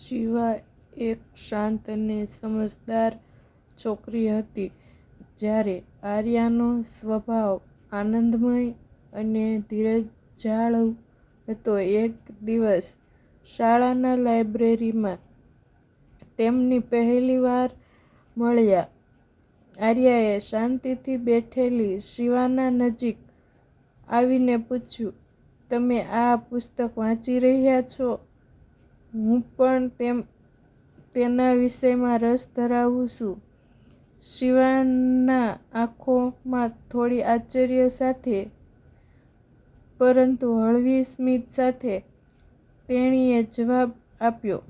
શિવા એક શાંત અને સમજદાર છોકરી હતી. જ્યારે આર્યાનો સ્વભાવ આનંદમય અને ધીરજાળુ હતો. એક દિવસ શાળાના લાઇબ્રેરીમાં તેમની પહેલી વાર મળ્યા. આર્યાએ શાંતિથી બેઠેલી શિવાના નજીક આવીને પૂછ્યું, "તમે આ પુસ્તક વાંચી રહ્યા છો?" "હું પણ તેના વિષયમાં રસ ધરાવું છું." શિવાના આંખોમાં થોડી આશ્ચર્ય સાથે પરંતુ હળવી સ્મિત સાથે તેણીએ જવાબ આપ્યો,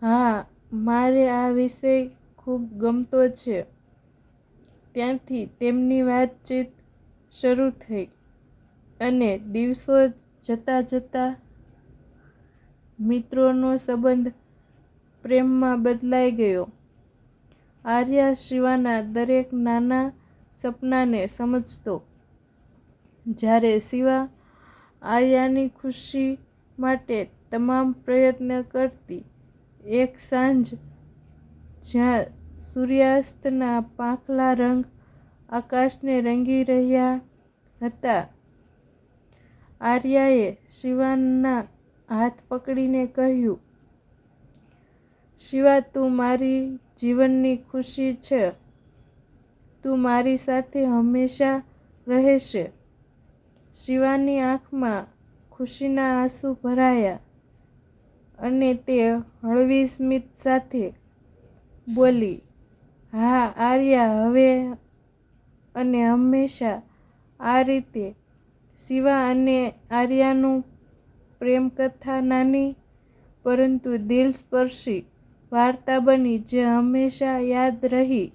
"હા, મારે આ વિષય ખૂબ ગમતો છે." ત્યાંથી તેમની વાતચીત શરૂ થઈ અને દિવસો જતાં જતાં મિત્રનો સંબંધ પ્રેમમાં બદલાઈ ગયો. આર્યા શિવાના દરેક નાના સપનાને સમજતો. જ્યારે શિવા આર્યાની ખુશી માટે તમામ પ્રયત્ન કરતી. એક સાંજ જ્યાં સૂર્યાસ્તના પાંખલા રંગ આકાશને રંગી રહ્યા હતા, આર્યાએ શિવાના હાથ પકડીને કહ્યું, "શિવા, તું મારી જીવનની ખુશી છે. તું મારી સાથે હંમેશા રહેશે." શિવાની આંખમાં ખુશીના આંસુ ભરાયા અને તે હળવી સ્મિત સાથે બોલી, "હા આર્યા, હવે અને હંમેશા." આ રીતે શિવા અને આર્યાનું પ્રેમકથા નાની પરંતુ દિલસ્પર્શી વાર્તા બની જે હંમેશા યાદ રહી.